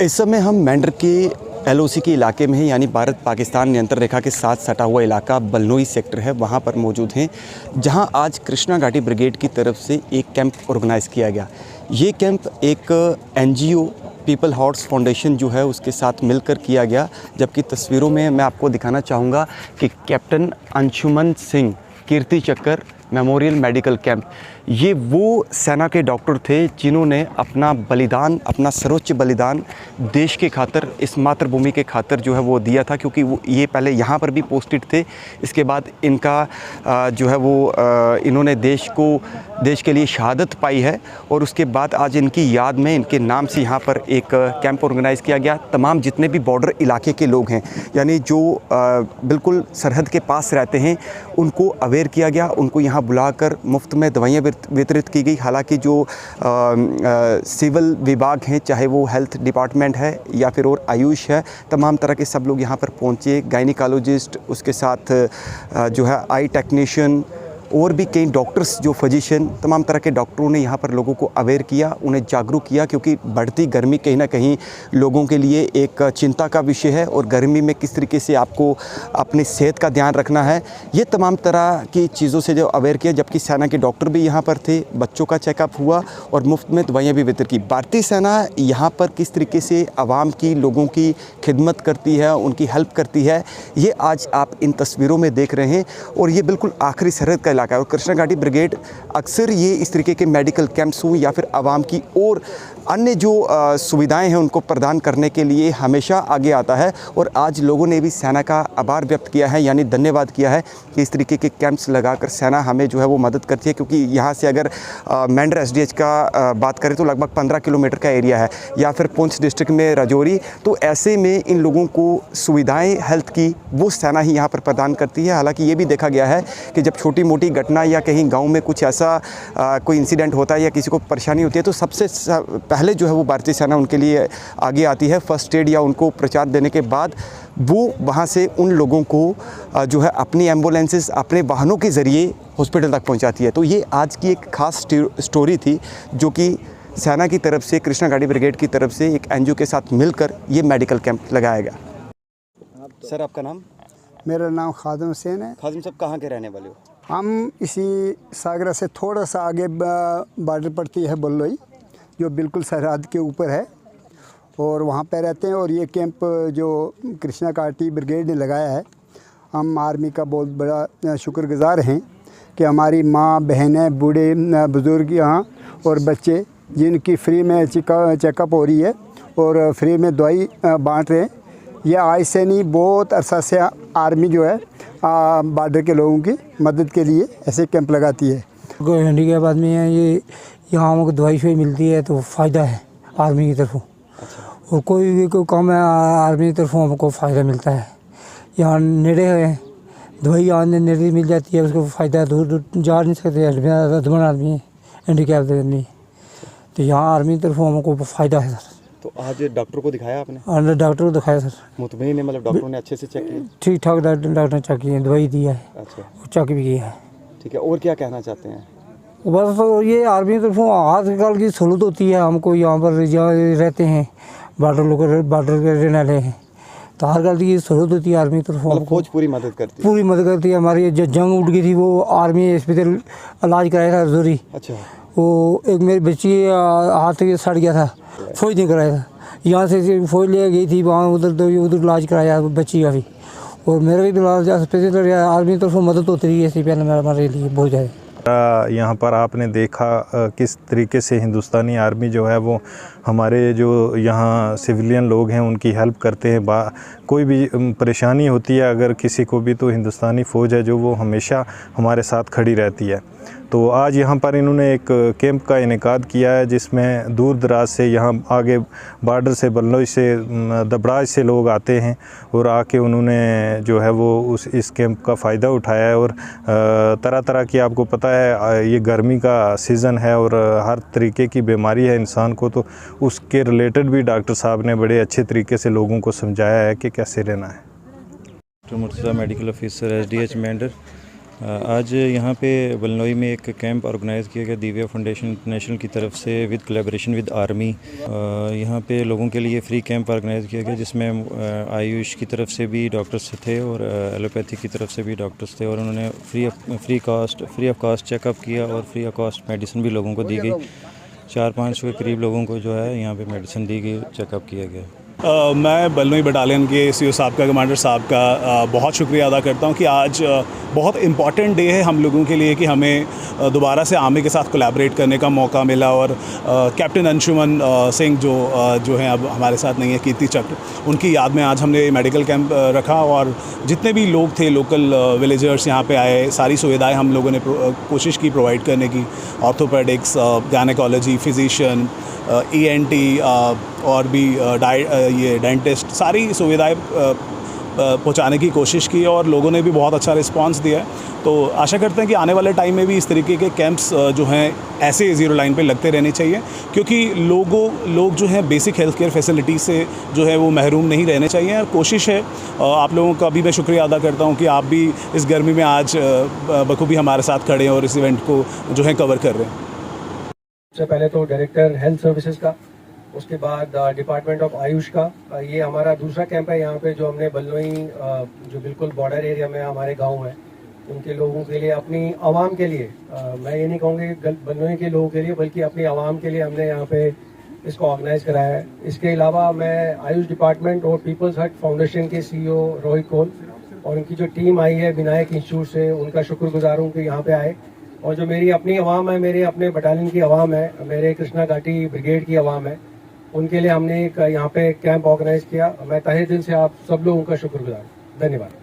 इस समय हम मेंढर के एलओसी के इलाके में हैं, यानी भारत पाकिस्तान नियंत्रण रेखा के साथ सटा हुआ इलाका बलनोई सेक्टर है, वहाँ पर मौजूद हैं, जहाँ आज कृष्णा घाटी ब्रिगेड की तरफ से एक कैंप ऑर्गेनाइज़ किया गया। ये कैंप एक एनजीओ पीपल हॉर्स फाउंडेशन जो है उसके साथ मिलकर किया गया, जबकि तस्वीरों में मैं आपको दिखाना चाहूँगा कि कैप्टन अंशुमन सिंह कीर्ति चक्र मेमोरियल मेडिकल कैंप, ये वो सेना के डॉक्टर थे जिन्होंने अपना बलिदान, अपना सर्वोच्च बलिदान देश के खातिर, इस मातृभूमि के खातिर जो है वो दिया था, क्योंकि वो ये पहले यहाँ पर भी पोस्टेड थे। इसके बाद इनका जो है वो इन्होंने देश के लिए शहादत पाई है, और उसके बाद आज इनकी याद में, इनके नाम से यहाँ पर एक कैंप ऑर्गेनाइज़ किया गया। तमाम जितने भी बॉर्डर इलाके के लोग हैं, यानी जो बिल्कुल सरहद के पास रहते हैं, उनको अवेयर किया गया, उनको यहाँ बुलाकर मुफ्त में दवाइयाँ वितरित की गई। हालांकि जो सिविल विभाग हैं, चाहे वो हेल्थ डिपार्टमेंट है या फिर और आयुष है, तमाम तरह के सब लोग यहाँ पर पहुँचे। गायनिकोलॉजिस्ट, उसके साथ जो है आई टेक्नीशियन और भी कई डॉक्टर्स, जो फिजिशियन, तमाम तरह के डॉक्टरों ने यहाँ पर लोगों को अवेयर किया, उन्हें जागरूक किया, क्योंकि बढ़ती गर्मी कहीं ना कहीं लोगों के लिए एक चिंता का विषय है, और गर्मी में किस तरीके से आपको अपनी सेहत का ध्यान रखना है, ये तमाम तरह की चीज़ों से जो अवेयर किया। जबकि सेना के डॉक्टर भी यहाँ पर थे, बच्चों का चेकअप हुआ और मुफ्त में दवाइयाँ भी वितरित की। भारतीय सेना यहाँ पर किस तरीके से आवाम की, लोगों की खिदमत करती है, उनकी हेल्प करती है, ये आज आप इन तस्वीरों में देख रहे हैं। और ये बिल्कुल आखिरी सरहद का इलाका है, और कृष्णा घाटी ब्रिगेड अक्सर ये इस तरीके के मेडिकल कैंप्स हों या फिर आवाम की और अन्य जो सुविधाएं हैं उनको प्रदान करने के लिए हमेशा आगे आता है। और आज लोगों ने भी सेना का आभार व्यक्त किया है, यानी धन्यवाद किया है कि इस तरीके के कैंप्स लगाकर सेना हमें जो है वो मदद करती है। क्योंकि यहाँ से अगर मेंढर एसडीएच का बात करें तो लगभग 15 किलोमीटर का एरिया है, या फिर पुंछ डिस्ट्रिक्ट में राजौरी, तो ऐसे में इन लोगों को सुविधाएँ हेल्थ की वो सेना ही यहाँ पर प्रदान करती है। हालाँकि ये भी देखा गया है कि जब छोटी मोटी घटना या कहीं गाँव में कुछ ऐसा कोई इंसिडेंट होता है या किसी को परेशानी होती है, तो सबसे पहले जो है वो भारतीय सेना उनके लिए आगे आती है। फर्स्ट एड या उनको प्रचार देने के बाद वो वहाँ से उन लोगों को जो है अपनी एम्बुलेंसेस, अपने वाहनों के ज़रिए हॉस्पिटल तक पहुँचाती है। तो ये आज की एक ख़ास स्टोरी थी, जो कि सेना की तरफ से, कृष्णा घाटी ब्रिगेड की तरफ से एक एनजीओ के साथ मिलकर ये मेडिकल कैंप लगाया गया। सर, आपका नाम? मेरा नाम खादिम हुसैन है। खादिम साहब, कहाँ के रहने वाले हो? हम इसी सागरा से थोड़ा सा आगे बॉर्डर पड़ती है बलनोई, जो बिल्कुल सरहद के ऊपर है, और वहाँ पे रहते हैं। और ये कैंप जो कृष्णा घाटी ब्रिगेड ने लगाया है, हम आर्मी का बहुत बड़ा शुक्रगुजार हैं कि हमारी माँ, बहनें, बूढ़े, बुज़ुर्ग यहाँ और बच्चे, जिनकी फ्री में चेकअप हो रही है और फ्री में दवाई बांट रहे हैं। ये आज से नहीं, बहुत अरसा से आर्मी जो है बॉर्डर के लोगों की मदद के लिए ऐसे कैंप लगाती है। कोई हैंडीकैप आदमी है, ये यहाँ हमको दवाई शवाई मिलती है तो फ़ायदा है आर्मी की तरफों। और कोई भी कोई काम है आर्मी की तरफों हमको फ़ायदा मिलता है। यहाँ नेड़े है, दवाई यहाँ नेड़े मिल जाती है, उसको फ़ायदा। दूर दूर जा नहीं सकते, अधमन आदमी है, हैंडीकैप आदमी, तो यहाँ आर्मी की तरफों हमको फ़ायदा है सर। तो आज डॉक्टर को दिखाया आपने? हाँ, डॉक्टर को दिखाया सर। मुतमईन है, मतलब डॉक्टरों ने अच्छे से चेक किया? ठीक ठाक डॉक्टर ने चेक किया, दवाई दी है। अच्छा, चेक भी किया है। ठीक है, और क्या कहना चाहते हैं? बस ये आर्मी की तरफों आजकल की सहूलत होती है हमको, यहाँ पर जहाँ रहते हैं बॉर्डर के रहने वाले हैं, तो हर गल की सहूलत होती है आर्मी की तरफों। फौज पूरी मदद करती है? पूरी मदद करती है। हमारी जो जंग उठ गई थी, वो आर्मी हॉस्पिटल इलाज कराया था जरूरी। अच्छा। वो एक मेरी बच्ची हाथ से सड़ गया था, फौज ने कराया था, यहाँ से फौज ले गई थी वहाँ, उधर इलाज कराया बच्ची का भी, और मेरा भी इलाज हॉस्पिटल आर्मी की तरफों मदद होती रही है। ऐसी पहले हमारे लिए बहुत ज़्यादा। यहाँ पर आपने देखा किस तरीके से हिंदुस्तानी आर्मी जो है वो हमारे जो यहाँ सिविलियन लोग हैं उनकी हेल्प करते हैं। कोई भी परेशानी होती है अगर किसी को भी, तो हिंदुस्तानी फ़ौज है जो वो हमेशा हमारे साथ खड़ी रहती है। तो आज यहाँ पर इन्होंने एक कैंप का इनेकाद किया है, जिसमें दूर दराज से, यहाँ आगे बॉर्डर से, बलनोई से, दबराज से लोग आते हैं, और आके उन्होंने जो है वो इस कैंप का फ़ायदा उठाया है। और तरह तरह की, आपको पता है ये गर्मी का सीज़न है और हर तरीके की बीमारी है इंसान को, तो उसके रिलेटेड भी डॉक्टर साहब ने बड़े अच्छे तरीके से लोगों को समझाया है कि कैसे रहना है। Doctor Murtaza medical officer SDH Mendhar. आज यहाँ पे बलनोई में एक कैंप ऑर्गेनाइज़ किया गया दिव्या फाउंडेशन इंटरनेशनल की तरफ से विद कोलैबोरेशन विद आर्मी। यहाँ पे लोगों के लिए फ्री कैंप ऑर्गेनाइज़ किया गया जिसमें आयुष की तरफ से भी डॉक्टर्स थे और एलोपैथी की तरफ से भी डॉक्टर्स थे और उन्होंने फ्री ऑफ कॉस्ट चेकअप किया और फ्री ऑफ कॉस्ट मेडिसिन भी लोगों को दी गई। 400-500 के करीब लोगों को जो है यहाँ पे मेडिसिन दी गई, चेकअप किया गया। मैं बलनोई बटालियन के सीओ साहब का, कमांडर साहब का बहुत शुक्रिया अदा करता हूं कि आज बहुत इम्पॉर्टेंट डे है हम लोगों के लिए कि हमें दोबारा से आर्मी के साथ कोलैबोरेट करने का मौका मिला और कैप्टन अंशुमन सिंह जो हैं अब हमारे साथ नहीं है, कीर्ति चक्र, उनकी याद में आज हमने मेडिकल कैंप रखा और जितने भी लोग थे लोकल विलेजर्स यहाँ पे आए, सारी सुविधाएं हम लोगों ने कोशिश की प्रोवाइड करने की। ऑर्थोपेडिक्स, गायनेकोलॉजी, फिजिशियन, ENT और भी ये डेंटिस्ट, सारी सुविधाएं पहुंचाने की कोशिश की और लोगों ने भी बहुत अच्छा रिस्पांस दिया है। तो आशा करते हैं कि आने वाले टाइम में भी इस तरीके के कैंप्स जो हैं ऐसे ज़ीरो लाइन पे लगते रहने चाहिए, क्योंकि लोग जो हैं बेसिक हेल्थ केयर फैसिलिटी से जो है वो महरूम नहीं रहने चाहिए। और कोशिश है, आप लोगों का भी मैं शुक्रिया अदा करता हूँ कि आप भी इस गर्मी में आज बखूबी हमारे साथ खड़े हैं और इस इवेंट को जो है कवर कर रहे हैं। सबसे पहले तो डायरेक्टर हेल्थ सर्विसेज का, उसके बाद डिपार्टमेंट ऑफ आयुष का, ये हमारा दूसरा कैंप है यहाँ पे जो हमने बलनोई जो बिल्कुल बॉर्डर एरिया में हमारे गांव है उनके लोगों के लिए, अपनी आवाम के लिए, मैं ये नहीं कहूँगी बलनोई के लोगों के लिए बल्कि अपनी आवाम के लिए हमने यहाँ पे इसको ऑर्गेनाइज कराया है। इसके अलावा मैं आयुष डिपार्टमेंट और पीपल्स हट फाउंडेशन के CEO रोहित कोल और उनकी जो टीम आई है विनायक इंस्टीट्यूट से, उनका शुक्रगुजार हूँ कि यहाँ पे आए। और जो मेरी अपनी आवाम है, मेरे अपने बटालियन की आवाम है, मेरे कृष्णा घाटी ब्रिगेड की आवाम है, उनके लिए हमने एक यहाँ पे कैंप ऑर्गेनाइज किया। मैं तहे दिल से आप सब लोगों का शुक्रगुजार हूं। धन्यवाद।